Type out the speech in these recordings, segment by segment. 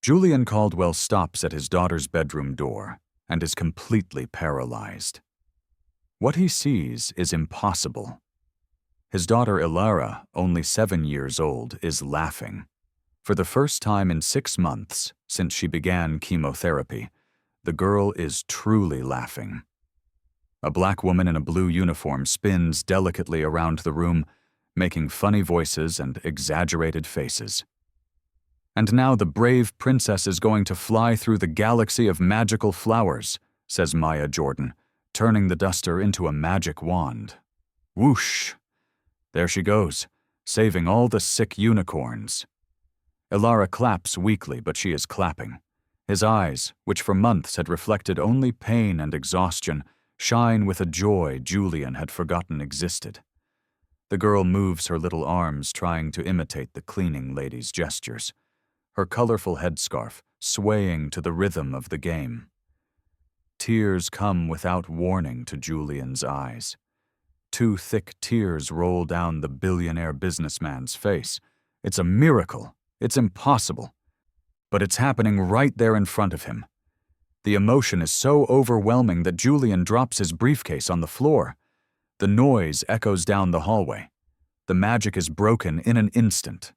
Julian Caldwell stops at his daughter's bedroom door and is completely paralyzed. What he sees is impossible. His daughter Ilara, only 7 years old, is laughing. For the first time in 6 months since she began chemotherapy, the girl is truly laughing. A black woman in a blue uniform spins delicately around the room, making funny voices and exaggerated faces. "And now the brave princess is going to fly through the galaxy of magical flowers," says Maya Jordan, turning the duster into a magic wand. Whoosh! There she goes, saving all the sick unicorns. Ilara claps weakly, but she is clapping. His eyes, which for months had reflected only pain and exhaustion, shine with a joy Julian had forgotten existed. The girl moves her little arms, trying to imitate the cleaning lady's gestures, her colorful headscarf swaying to the rhythm of the game. Tears come without warning to Julian's eyes. 2 thick tears roll down the billionaire businessman's face. It's a miracle. It's impossible. But it's happening right there in front of him. The emotion is so overwhelming that Julian drops his briefcase on the floor. The noise echoes down the hallway. The magic is broken in an instant.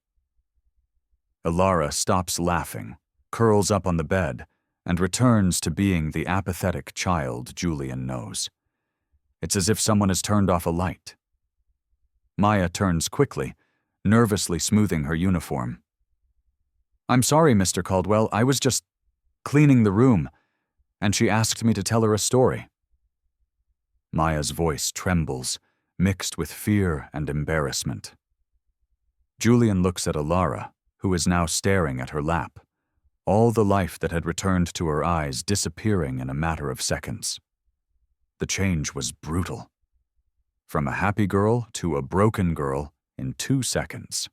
Ilara stops laughing, curls up on the bed, and returns to being the apathetic child Julian knows. It's as if someone has turned off a light. Maya turns quickly, nervously smoothing her uniform. "I'm sorry, Mr. Caldwell, I was just cleaning the room, and she asked me to tell her a story." Maya's voice trembles, mixed with fear and embarrassment. Julian looks at Ilara, who is now staring at her lap, all the life that had returned to her eyes disappearing in a matter of seconds. The change was brutal. From a happy girl to a broken girl in 2 seconds.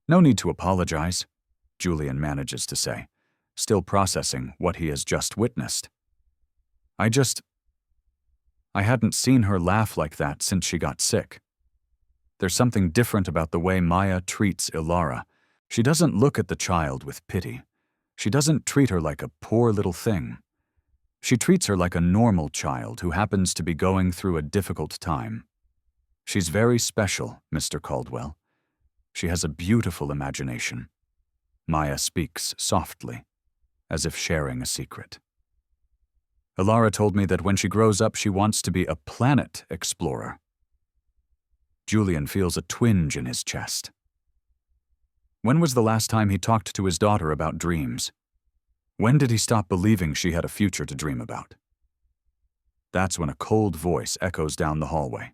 "No need to apologize," Julian manages to say, still processing what he has just witnessed. I hadn't seen her laugh like that since she got sick. There's something different about the way Maya treats Ilara. She doesn't look at the child with pity. She doesn't treat her like a poor little thing. She treats her like a normal child who happens to be going through a difficult time. She's very special, Mr. Caldwell. She has a beautiful imagination. Maya speaks softly, as if sharing a secret. Ilara told me that when she grows up, she wants to be a planet explorer. Julian feels a twinge in his chest. When was the last time he talked to his daughter about dreams? When did he stop believing she had a future to dream about? That's when a cold voice echoes down the hallway.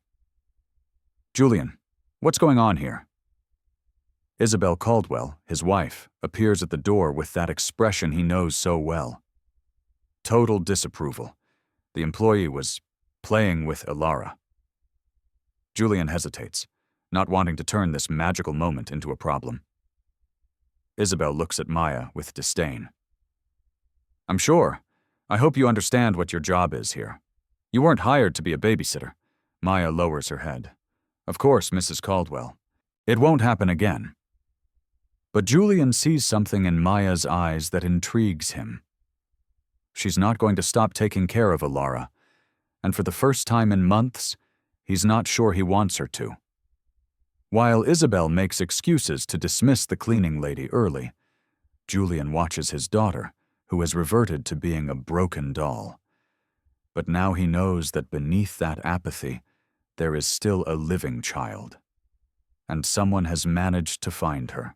"Julian, what's going on here?" Isabel Caldwell, his wife, appears at the door with that expression he knows so well. Total disapproval. The employee was playing with Ilara. Julian hesitates, not wanting to turn this magical moment into a problem. Isabel looks at Maya with disdain. "I'm sure. I hope you understand what your job is here. You weren't hired to be a babysitter." Maya lowers her head. "Of course, Mrs. Caldwell. It won't happen again." But Julian sees something in Maya's eyes that intrigues him. She's not going to stop taking care of Ilara, and for the first time in months, he's not sure he wants her to. While Isabel makes excuses to dismiss the cleaning lady early, Julian watches his daughter, who has reverted to being a broken doll. But now he knows that beneath that apathy, there is still a living child. And someone has managed to find her.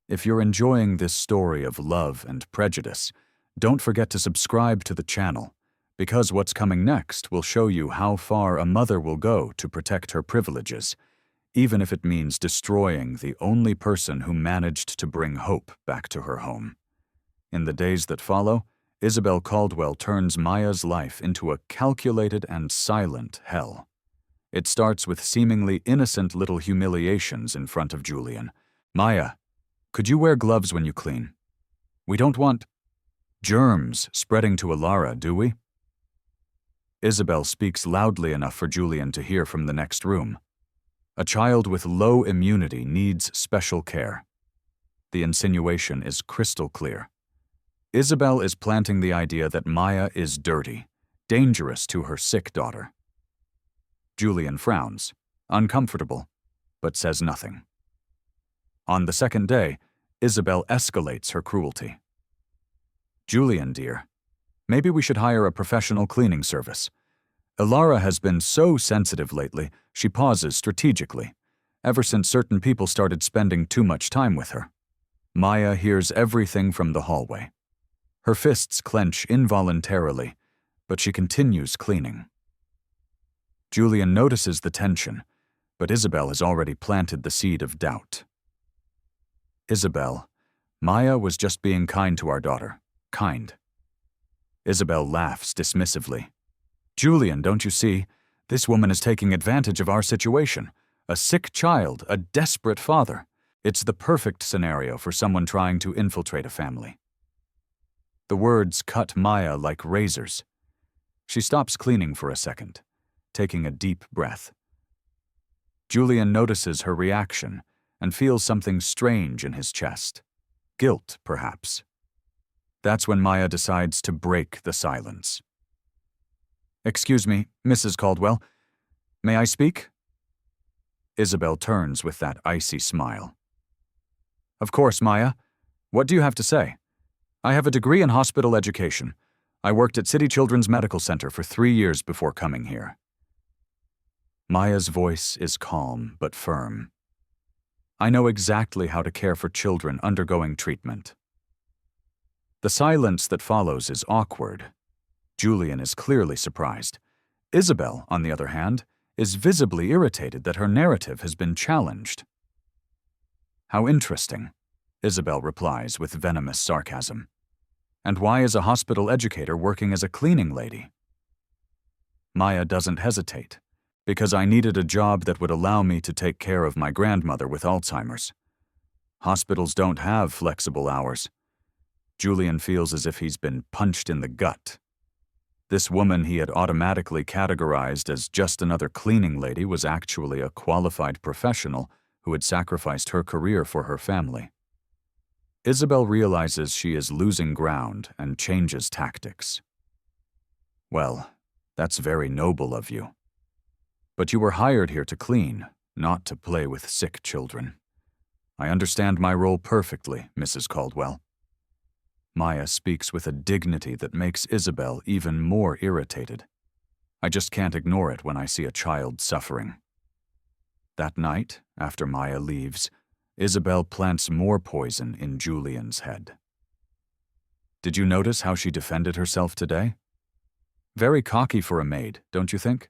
If you're enjoying this story of love and prejudice, don't forget to subscribe to the channel, because what's coming next will show you how far a mother will go to protect her privileges, even if it means destroying the only person who managed to bring hope back to her home. In the days that follow, Isabel Caldwell turns Maya's life into a calculated and silent hell. It starts with seemingly innocent little humiliations in front of Julian. "Maya, could you wear gloves when you clean? We don't want germs spreading to Ilara, do we?" Isabel speaks loudly enough for Julian to hear from the next room. A child with low immunity needs special care. The insinuation is crystal clear. Isabel is planting the idea that Maya is dirty, dangerous to her sick daughter. Julian frowns, uncomfortable, but says nothing. On the second day, Isabel escalates her cruelty. "Julian, dear, maybe we should hire a professional cleaning service. Ilara has been so sensitive lately, she pauses strategically, ever since certain people started spending too much time with her." Maya hears everything from the hallway. Her fists clench involuntarily, but she continues cleaning. Julian notices the tension, but Isabel has already planted the seed of doubt. "Isabel, Maya was just being kind to our daughter. Kind." Isabel laughs dismissively. "Julian, don't you see? This woman is taking advantage of our situation. A sick child, a desperate father. It's the perfect scenario for someone trying to infiltrate a family." The words cut Maya like razors. She stops cleaning for a second, taking a deep breath. Julian notices her reaction and feels something strange in his chest. Guilt, perhaps. That's when Maya decides to break the silence. "Excuse me, Mrs. Caldwell. May I speak?" Isabel turns with that icy smile. "Of course, Maya. What do you have to say?" "I have a degree in hospital education. I worked at City Children's Medical Center for 3 years before coming here." Maya's voice is calm but firm. "I know exactly how to care for children undergoing treatment." The silence that follows is awkward. Julian is clearly surprised. Isabel, on the other hand, is visibly irritated that her narrative has been challenged. "How interesting," Isabel replies with venomous sarcasm. "And why is a hospital educator working as a cleaning lady?" Maya doesn't hesitate. "Because I needed a job that would allow me to take care of my grandmother with Alzheimer's. Hospitals don't have flexible hours." Julian feels as if he's been punched in the gut. This woman he had automatically categorized as just another cleaning lady was actually a qualified professional who had sacrificed her career for her family. Isabel realizes she is losing ground and changes tactics. "Well, that's very noble of you. But you were hired here to clean, not to play with sick children. I understand my role perfectly, Mrs. Caldwell." Maya speaks with a dignity that makes Isabel even more irritated. "I just can't ignore it when I see a child suffering." That night, after Maya leaves, Isabel plants more poison in Julian's head. "Did you notice how she defended herself today? Very cocky for a maid, don't you think?"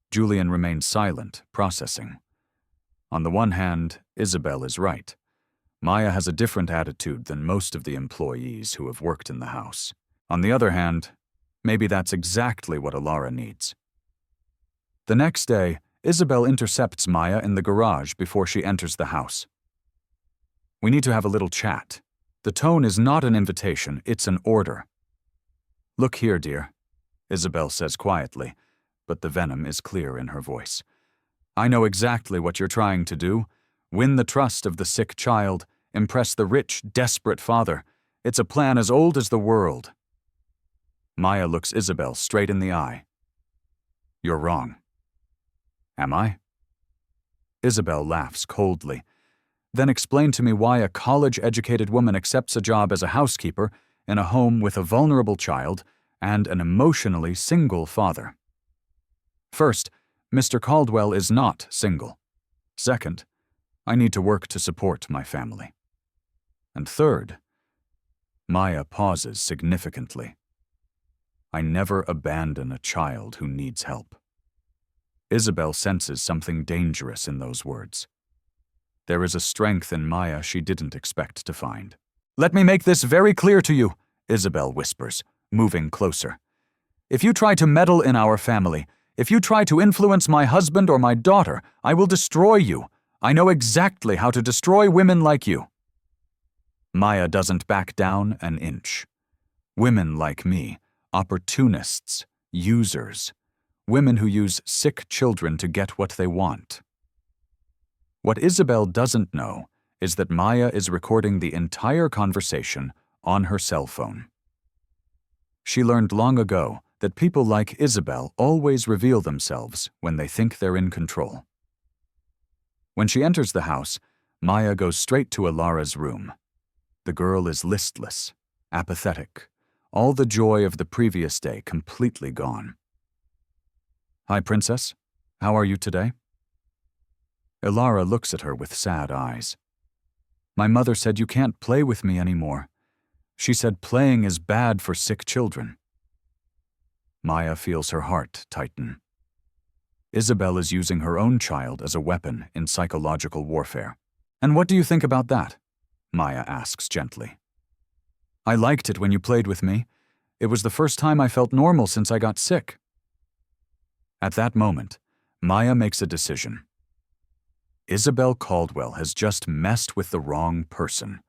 Julian remains silent, processing. On the one hand, Isabel is right. Maya has a different attitude than most of the employees who have worked in the house. On the other hand, maybe that's exactly what Ilara needs. The next day, Isabel intercepts Maya in the garage before she enters the house. "We need to have a little chat. The tone is not an invitation, it's an order." "Look here, dear," Isabel says quietly, but the venom is clear in her voice. "I know exactly what you're trying to do. Win the trust of the sick child, impress the rich, desperate father. It's a plan as old as the world." Maya looks Isabel straight in the eye. "You're wrong." "Am I?" Isabel laughs coldly. "Then explain to me why a college-educated woman accepts a job as a housekeeper in a home with a vulnerable child and an emotionally single father. First, Mr. Caldwell is not single. Second, I need to work to support my family. And third," Maya pauses significantly, "I never abandon a child who needs help." Isabel senses something dangerous in those words. There is a strength in Maya she didn't expect to find. "Let me make this very clear to you," Isabel whispers, moving closer. "If you try to meddle in our family, if you try to influence my husband or my daughter, I will destroy you. I know exactly how to destroy women like you." Maya doesn't back down an inch. Women like me, opportunists, users, women who use sick children to get what they want. What Isabel doesn't know is that Maya is recording the entire conversation on her cell phone. She learned long ago that people like Isabel always reveal themselves when they think they're in control. When she enters the house, Maya goes straight to Ilara's room. The girl is listless, apathetic, all the joy of the previous day completely gone. "Hi, Princess. How are you today?" Ilara looks at her with sad eyes. "My mother said you can't play with me anymore. She said playing is bad for sick children." Maya feels her heart tighten. Isabel is using her own child as a weapon in psychological warfare. "And what do you think about that?" Maya asks gently. "I liked it when you played with me. It was the first time I felt normal since I got sick." At that moment, Maya makes a decision. Isabel Caldwell has just messed with the wrong person,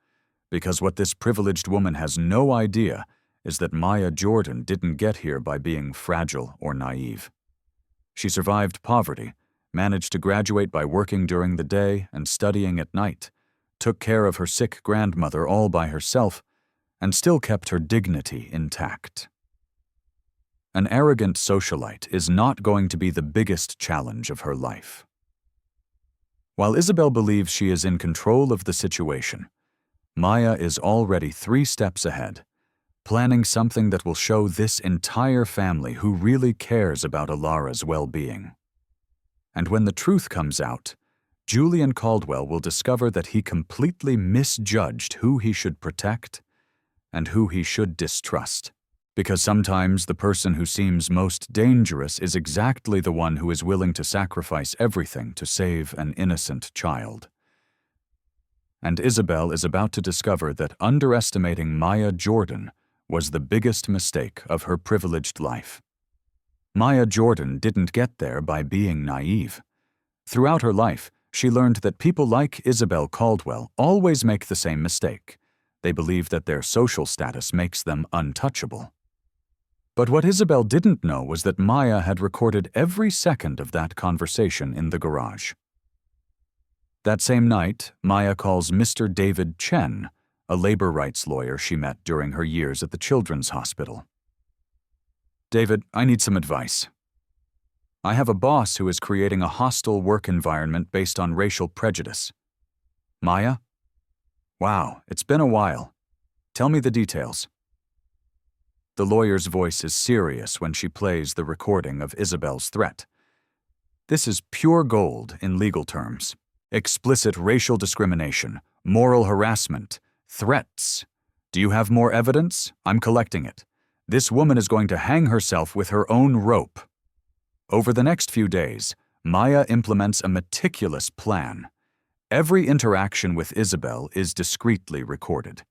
because what this privileged woman has no idea is that Maya Jordan didn't get here by being fragile or naive. She survived poverty, managed to graduate by working during the day and studying at night, took care of her sick grandmother all by herself, and still kept her dignity intact. An arrogant socialite is not going to be the biggest challenge of her life. While Isabel believes she is in control of the situation, Maya is already 3 steps ahead, planning something that will show this entire family who really cares about Ilara's well-being. And when the truth comes out, Julian Caldwell will discover that he completely misjudged who he should protect and who he should distrust. Because sometimes the person who seems most dangerous is exactly the one who is willing to sacrifice everything to save an innocent child. And Isabel is about to discover that underestimating Maya Jordan was the biggest mistake of her privileged life. Maya Jordan didn't get there by being naive. Throughout her life, she learned that people like Isabel Caldwell always make the same mistake. They believe that their social status makes them untouchable. But what Isabel didn't know was that Maya had recorded every second of that conversation in the garage. That same night, Maya calls Mr. David Chen, a labor rights lawyer she met during her years at the Children's Hospital. "David, I need some advice. I have a boss who is creating a hostile work environment based on racial prejudice." "Maya? Wow, it's been a while. Tell me the details." The lawyer's voice is serious when she plays the recording of Isabel's threat. This is pure gold in legal terms. Explicit racial discrimination, moral harassment, threats. Do you have more evidence? I'm collecting it. This woman is going to hang herself with her own rope. Over the next few days, Maya implements a meticulous plan. Every interaction with Isabel is discreetly recorded.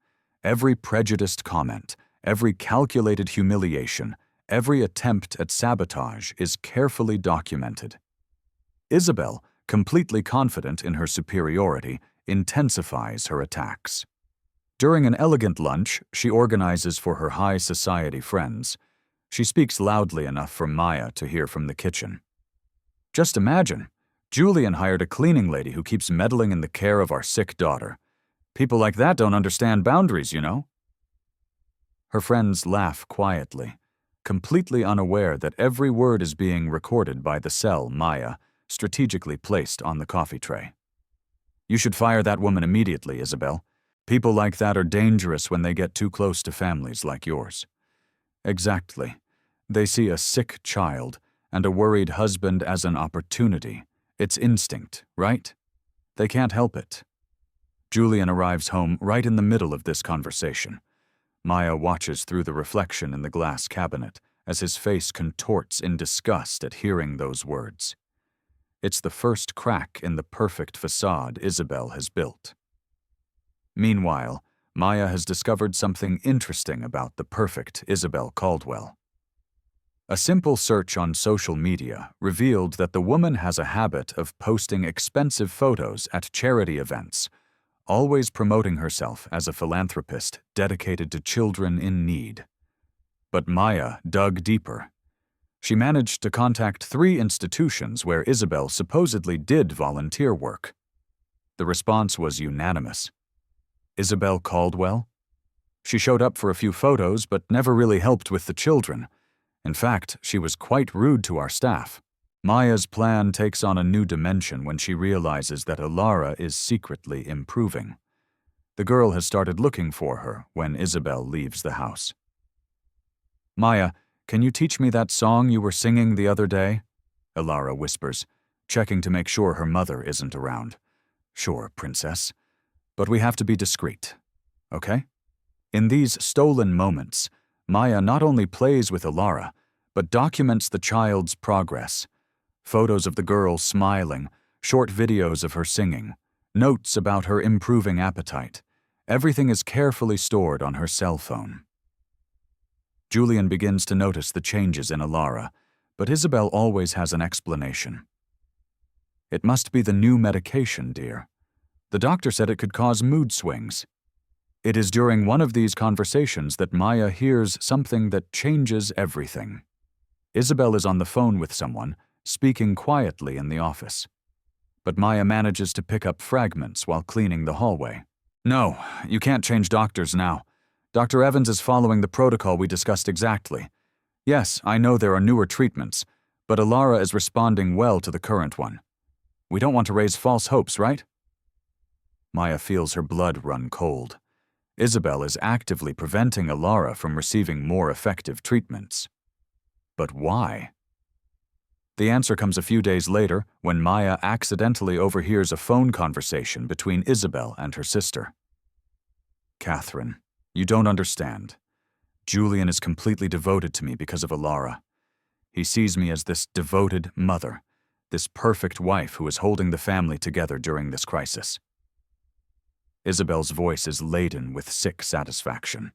Every prejudiced comment, every calculated humiliation, every attempt at sabotage is carefully documented. Isabel, completely confident in her superiority, intensifies her attacks. During an elegant lunch she organizes for her high society friends, she speaks loudly enough for Maya to hear from the kitchen. "Just imagine, Julian hired a cleaning lady who keeps meddling in the care of our sick daughter. People like that don't understand boundaries, you know." Her friends laugh quietly, completely unaware that every word is being recorded by the cell Maya strategically placed on the coffee tray. "You should fire that woman immediately, Isabel. People like that are dangerous when they get too close to families like yours." Exactly. They see a sick child and a worried husband as an opportunity. It's instinct, right? They can't help it. Julian arrives home right in the middle of this conversation. Maya watches through the reflection in the glass cabinet as his face contorts in disgust at hearing those words. It's the first crack in the perfect facade Isabel has built. Meanwhile, Maya has discovered something interesting about the perfect Isabel Caldwell. A simple search on social media revealed that the woman has a habit of posting expensive photos at charity events, always promoting herself as a philanthropist dedicated to children in need. But Maya dug deeper. She managed to contact 3 institutions where Isabel supposedly did volunteer work. The response was unanimous. Isabel Caldwell? She showed up for a few photos, but never really helped with the children. In fact, she was quite rude to our staff. Maya's plan takes on a new dimension when she realizes that Ilara is secretly improving. The girl has started looking for her when Isabel leaves the house. "Maya, can you teach me that song you were singing the other day?" Ilara whispers, checking to make sure her mother isn't around. "Sure, princess. But we have to be discreet, okay?" In these stolen moments, Maya not only plays with Ilara, but documents the child's progress. Photos of the girl smiling, short videos of her singing, notes about her improving appetite. Everything is carefully stored on her cell phone. Julian begins to notice the changes in Ilara, but Isabel always has an explanation. "It must be the new medication, dear. The doctor said it could cause mood swings." It is during one of these conversations that Maya hears something that changes everything. Isabel is on the phone with someone, speaking quietly in the office. But Maya manages to pick up fragments while cleaning the hallway. "No, you can't change doctors now. Dr. Evans is following the protocol we discussed exactly. Yes, I know there are newer treatments, but Ilara is responding well to the current one. We don't want to raise false hopes, right?" Maya feels her blood run cold. Isabel is actively preventing Ilara from receiving more effective treatments. But why? The answer comes a few days later when Maya accidentally overhears a phone conversation between Isabel and her sister. "Catherine, you don't understand. Julian is completely devoted to me because of Ilara. He sees me as this devoted mother, this perfect wife who is holding the family together during this crisis." Isabel's voice is laden with sick satisfaction.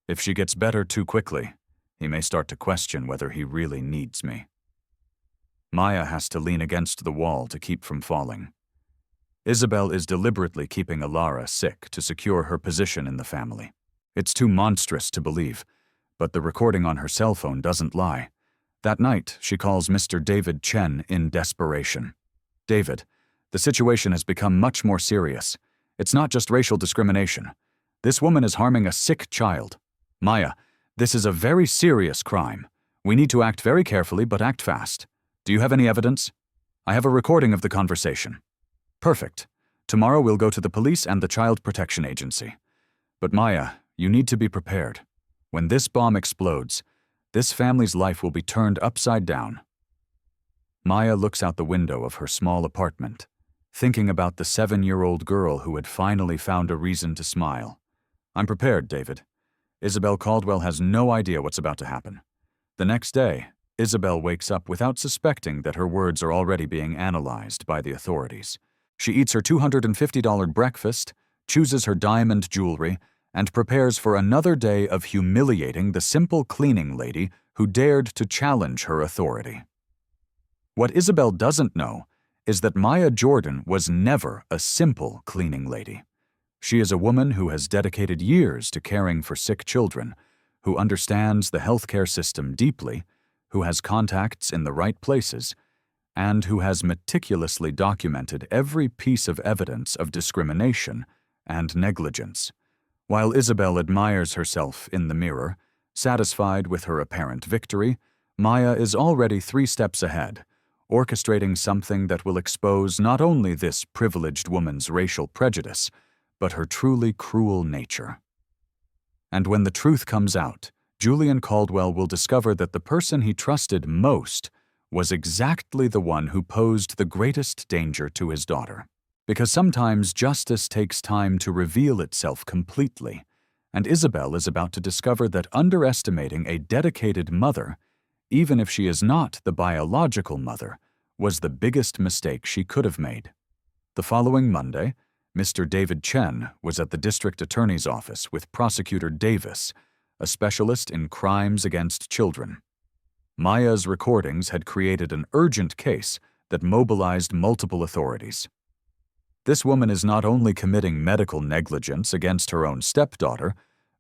"If she gets better too quickly, he may start to question whether he really needs me." Maya has to lean against the wall to keep from falling. Isabel is deliberately keeping Ilara sick to secure her position in the family. It's too monstrous to believe, but the recording on her cell phone doesn't lie. That night, she calls Mr. David Chen in desperation. "David, the situation has become much more serious. It's not just racial discrimination. This woman is harming a sick child. Maya, this is a very serious crime. We need to act very carefully, but act fast. Do you have any evidence?" "I have a recording of the conversation." "Perfect. Tomorrow we'll go to the police and the Child Protection Agency. But Maya, you need to be prepared. When this bomb explodes, this family's life will be turned upside down." Maya looks out the window of her small apartment, thinking about the 7-year-old girl who had finally found a reason to smile. "I'm prepared, David. Isabel Caldwell has no idea what's about to happen." The next day, Isabel wakes up without suspecting that her words are already being analyzed by the authorities. She eats her $250 breakfast, chooses her diamond jewelry, and prepares for another day of humiliating the simple cleaning lady who dared to challenge her authority. What Isabel doesn't know is that Maya Jordan was never a simple cleaning lady. She is a woman who has dedicated years to caring for sick children, who understands the healthcare system deeply, who has contacts in the right places, and who has meticulously documented every piece of evidence of discrimination and negligence. While Isabel admires herself in the mirror, satisfied with her apparent victory, Maya is already 3 steps ahead, orchestrating something that will expose not only this privileged woman's racial prejudice, but her truly cruel nature. And when the truth comes out, Julian Caldwell will discover that the person he trusted most was exactly the one who posed the greatest danger to his daughter. Because sometimes justice takes time to reveal itself completely, and Isabel is about to discover that underestimating a dedicated mother, even if she is not the biological mother, was the biggest mistake she could have made. The following Monday, Mr. David Chen was at the district attorney's office with Prosecutor Davis, a specialist in crimes against children. Maya's recordings had created an urgent case that mobilized multiple authorities. This woman is not only committing medical negligence against her own stepdaughter,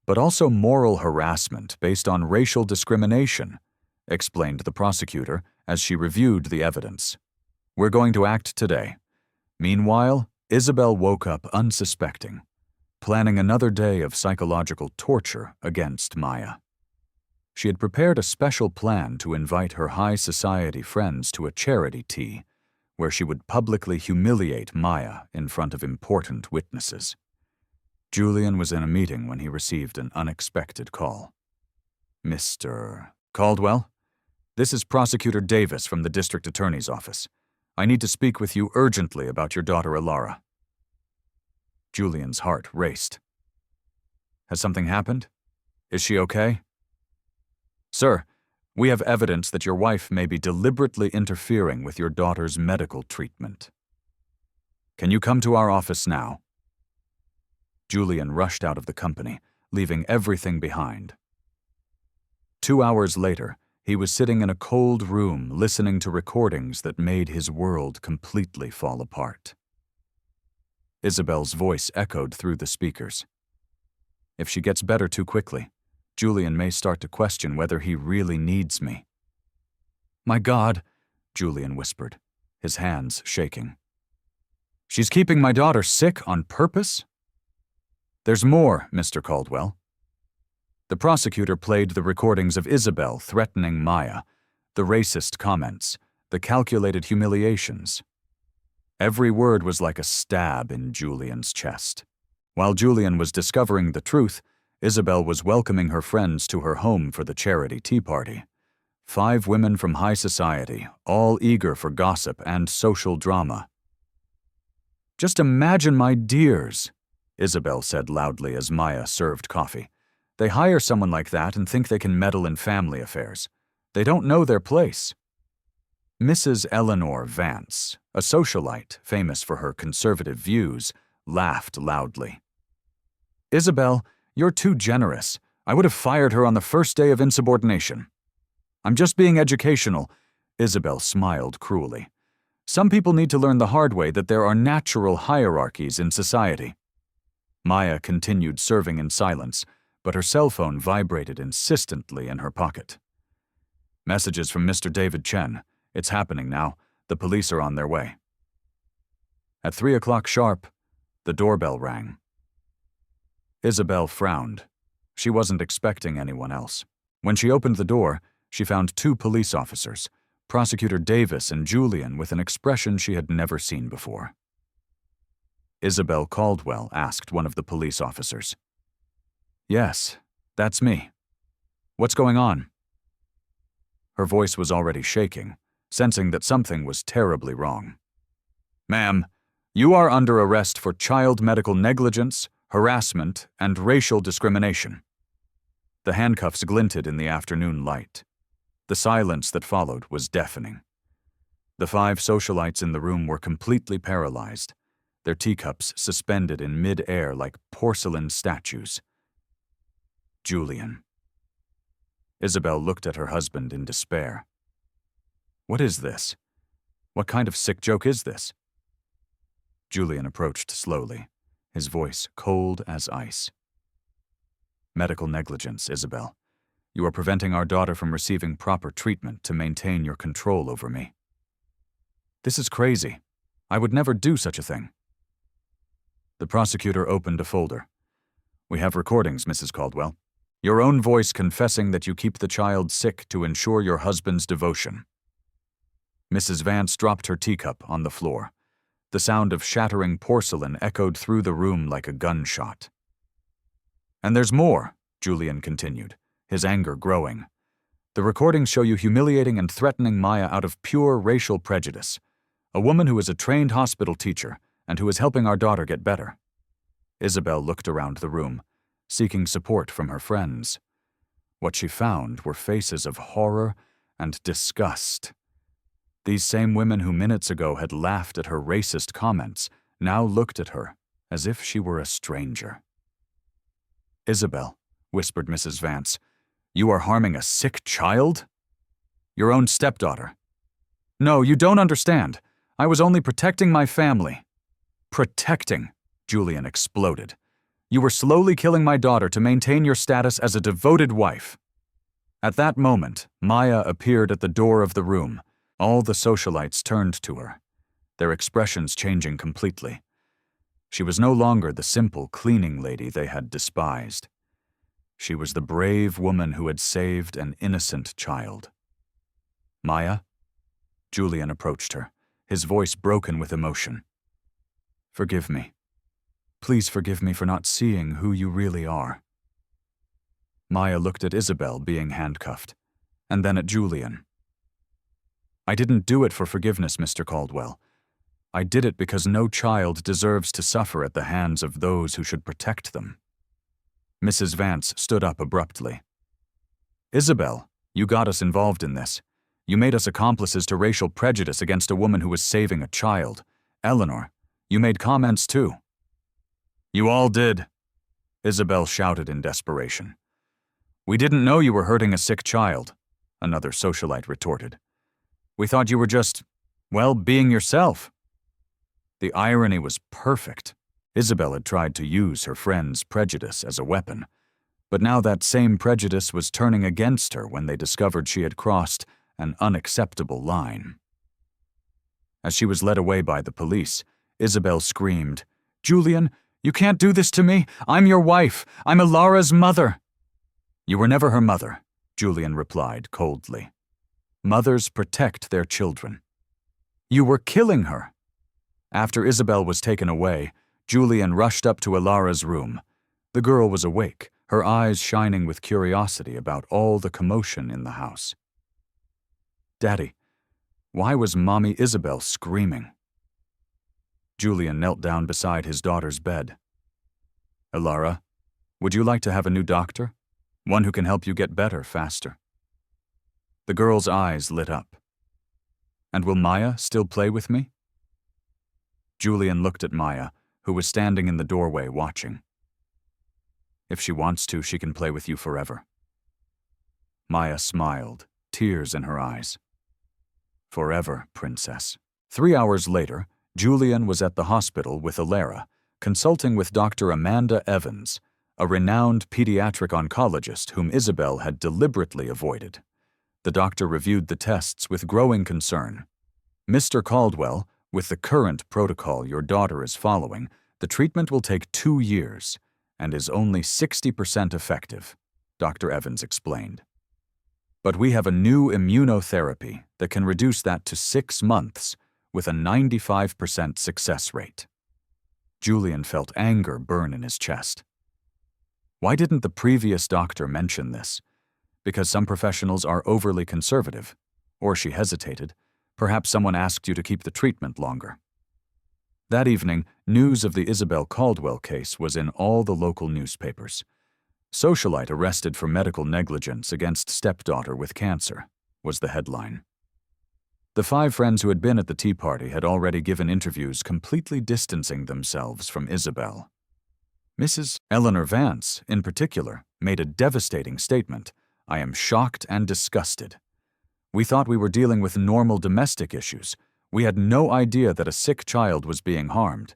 but also moral harassment based on racial discrimination, explained the prosecutor as she reviewed the evidence. "We're going to act today. Meanwhile, Isabel woke up unsuspecting, planning another day of psychological torture against Maya. She had prepared a special plan to invite her high society friends to a charity tea, where she would publicly humiliate Maya in front of important witnesses. Julian was in a meeting when he received an unexpected call. "Mr. Caldwell? This is Prosecutor Davis from the District Attorney's Office. I need to speak with you urgently about your daughter Ilara." Julian's heart raced. "Has something happened? Is she okay?" "Sir, we have evidence that your wife may be deliberately interfering with your daughter's medical treatment. Can you come to our office now?" Julian rushed out of the company, leaving everything behind. 2 hours later, he was sitting in a cold room listening to recordings that made his world completely fall apart. Isabel's voice echoed through the speakers. "If she gets better too quickly, Julian may start to question whether he really needs me." "My God," Julian whispered, his hands shaking. "She's keeping my daughter sick on purpose?" "There's more, Mr. Caldwell." The prosecutor played the recordings of Isabel threatening Maya, the racist comments, the calculated humiliations. Every word was like a stab in Julian's chest. While Julian was discovering the truth, Isabel was welcoming her friends to her home for the charity tea party. 5 women from high society, all eager for gossip and social drama. "Just imagine, my dears," Isabel said loudly as Maya served coffee. "They hire someone like that and think they can meddle in family affairs. They don't know their place." Mrs. Eleanor Vance, a socialite famous for her conservative views, laughed loudly. "Isabel, you're too generous. I would have fired her on the first day of insubordination." "I'm just being educational," Isabel smiled cruelly. "Some people need to learn the hard way that there are natural hierarchies in society." Maya continued serving in silence, but her cell phone vibrated insistently in her pocket. "Messages from Mr. David Chen. It's happening now. The police are on their way." At 3 o'clock sharp, the doorbell rang. Isabel frowned. She wasn't expecting anyone else. When she opened the door, she found 2 police officers, Prosecutor Davis and Julian, with an expression she had never seen before. Isabel Caldwell asked one of the police officers. "Yes, that's me. What's going on?" Her voice was already shaking, sensing that something was terribly wrong. "Ma'am, you are under arrest for child medical negligence, harassment, and racial discrimination." The handcuffs glinted in the afternoon light. The silence that followed was deafening. The 5 socialites in the room were completely paralyzed, their teacups suspended in mid-air like porcelain statues. Julian. Isabel looked at her husband in despair. "What is this? What kind of sick joke is this?" Julian approached slowly, his voice cold as ice. "Medical negligence, Isabel. You are preventing our daughter from receiving proper treatment to maintain your control over me." "This is crazy. I would never do such a thing." The prosecutor opened a folder. "We have recordings, Mrs. Caldwell. Your own voice confessing that you keep the child sick to ensure your husband's devotion." Mrs. Vance dropped her teacup on the floor. The sound of shattering porcelain echoed through the room like a gunshot. "And there's more," Julian continued, his anger growing. "The recordings show you humiliating and threatening Maya out of pure racial prejudice, a woman who is a trained hospital teacher and who is helping our daughter get better." Isabel looked around the room, seeking support from her friends. What she found were faces of horror and disgust. These same women who minutes ago had laughed at her racist comments now looked at her as if she were a stranger. "Isabel," whispered Mrs. Vance, "you are harming a sick child? Your own stepdaughter." "No, you don't understand. I was only protecting my family." "Protecting," Julian exploded. "You were slowly killing my daughter to maintain your status as a devoted wife." At that moment, Maya appeared at the door of the room. All the socialites turned to her. their expressions changing completely. She was no longer the simple cleaning lady they had despised. She was the brave woman who had saved an innocent child. "Maya?" Julian approached her, his voice broken with emotion. "Forgive me. Please forgive me for not seeing who you really are." Maya looked at Isabel being handcuffed, and then at Julian. "I didn't do it for forgiveness, Mr. Caldwell. I did it because no child deserves to suffer at the hands of those who should protect them." Mrs. Vance stood up abruptly. "Isabel, you got us involved in this. You made us accomplices to racial prejudice against a woman who was saving a child. Eleanor, you made comments too." "You all did," Isabel shouted in desperation. "We didn't know you were hurting a sick child," another socialite retorted. "We thought you were just, well, being yourself." The irony was perfect. Isabel had tried to use her friend's prejudice as a weapon, but now that same prejudice was turning against her when they discovered she had crossed an unacceptable line. As she was led away by the police, Isabel screamed, "Julian, you can't do this to me! I'm your wife! I'm Ilara's mother!" "You were never her mother," Julian replied coldly. "Mothers protect their children." "You were killing her." After Isabel was taken away, Julian rushed up to Ilara's room. The girl was awake, her eyes shining with curiosity about all the commotion in the house. "Daddy, why was Mommy Isabel screaming?" Julian knelt down beside his daughter's bed. "Ilara, would you like to have a new doctor? One who can help you get better faster?" The girl's eyes lit up. "And will Maya still play with me?" Julian looked at Maya, who was standing in the doorway watching. "If she wants to, she can play with you forever." Maya smiled, tears in her eyes. "Forever, princess." 3 hours later, Julian was at the hospital with Ilara, consulting with Dr. Amanda Evans, a renowned pediatric oncologist whom Isabel had deliberately avoided. The doctor reviewed the tests with growing concern. "Mr. Caldwell, with the current protocol your daughter is following, the treatment will take 2 years and is only 60% effective," Dr. Evans explained. "But we have a new immunotherapy that can reduce that to 6 months with a 95% success rate." Julian felt anger burn in his chest. Why didn't the previous doctor mention this? Because some professionals are overly conservative, or she hesitated. Perhaps someone asked you to keep the treatment longer. That evening, news of the Isabel Caldwell case was in all the local newspapers. "Socialite arrested for medical negligence against stepdaughter with cancer," was the headline. The 5 friends who had been at the tea party had already given interviews completely distancing themselves from Isabel. Mrs. Eleanor Vance, in particular, made a devastating statement. "I am shocked and disgusted. We thought we were dealing with normal domestic issues. We had no idea that a sick child was being harmed.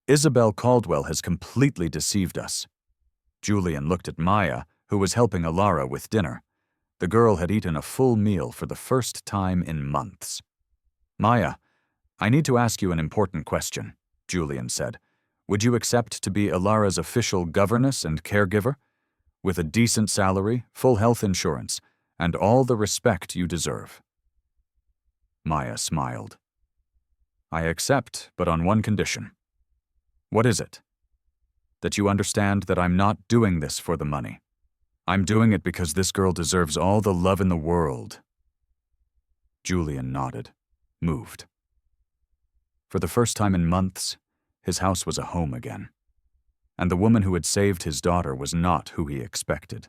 Isabel Caldwell has completely deceived us." Julian looked at Maya, who was helping Ilara with dinner. The girl had eaten a full meal for the first time in months. "Maya, I need to ask you an important question," Julian said. "Would you accept to be Ilara's official governess and caregiver? With a decent salary, full health insurance, and all the respect you deserve?" Maya smiled. "I accept, but on one condition." "What is it?" "That you understand that I'm not doing this for the money. I'm doing it because this girl deserves all the love in the world." Julian nodded, moved. For the first time in months, his house was a home again. And the woman who had saved his daughter was not who he expected.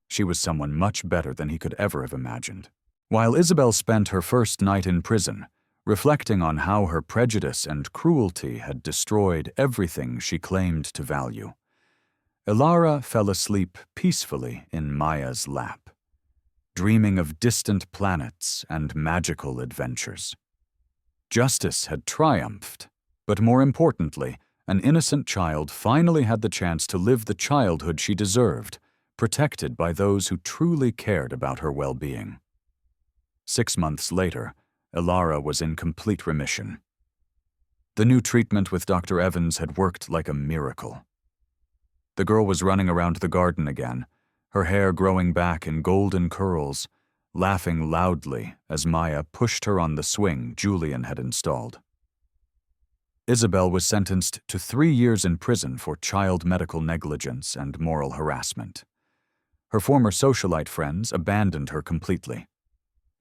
She was someone much better than he could ever have imagined. While Isabel spent her first night in prison, reflecting on how her prejudice and cruelty had destroyed everything she claimed to value, Ilara fell asleep peacefully in Maya's lap, dreaming of distant planets and magical adventures. Justice had triumphed, but more importantly, an innocent child finally had the chance to live the childhood she deserved, protected by those who truly cared about her well-being. 6 months later, Ilara was in complete remission. The new treatment with Dr. Evans had worked like a miracle. The girl was running around the garden again, her hair growing back in golden curls, laughing loudly as Maya pushed her on the swing Julian had installed. Isabel was sentenced to 3 years in prison for child medical negligence and moral harassment. Her former socialite friends abandoned her completely.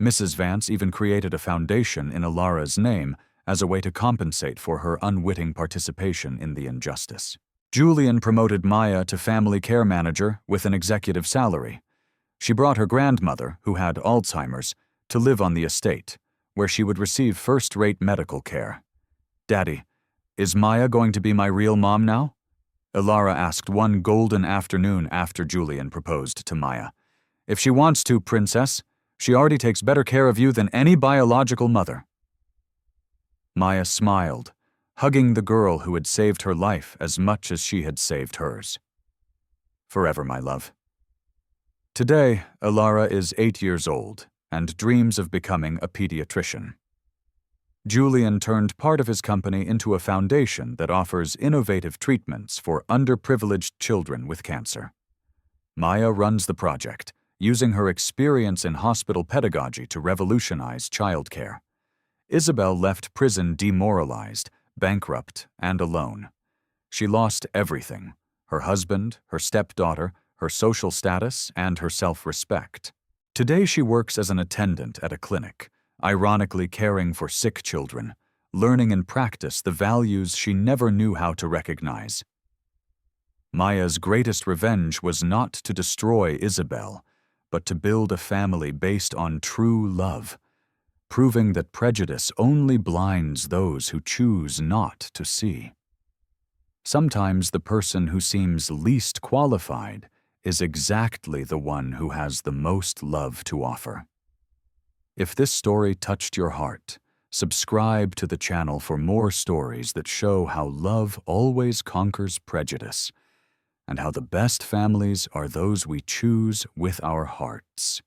Mrs. Vance even created a foundation in Ilara's name as a way to compensate for her unwitting participation in the injustice. Julian promoted Maya to family care manager with an executive salary. She brought her grandmother, who had Alzheimer's, to live on the estate, where she would receive first-rate medical care. "Daddy, is Maya going to be my real mom now?" Ilara asked one golden afternoon after Julian proposed to Maya. "If she wants to, princess. She already takes better care of you than any biological mother." Maya smiled, hugging the girl who had saved her life as much as she had saved hers. "Forever, my love." Today, Ilara is 8 years old and dreams of becoming a pediatrician. Julian turned part of his company into a foundation that offers innovative treatments for underprivileged children with cancer. Maya runs the project, using her experience in hospital pedagogy to revolutionize childcare. Isabel left prison demoralized, bankrupt, and alone. She lost everything: her husband, her stepdaughter, her social status, and her self-respect. Today she works as an attendant at a clinic, ironically caring for sick children, learning in practice the values she never knew how to recognize. Maya's greatest revenge was not to destroy Isabel, but to build a family based on true love, proving that prejudice only blinds those who choose not to see. Sometimes the person who seems least qualified is exactly the one who has the most love to offer. If this story touched your heart, subscribe to the channel for more stories that show how love always conquers prejudice, and how the best families are those we choose with our hearts.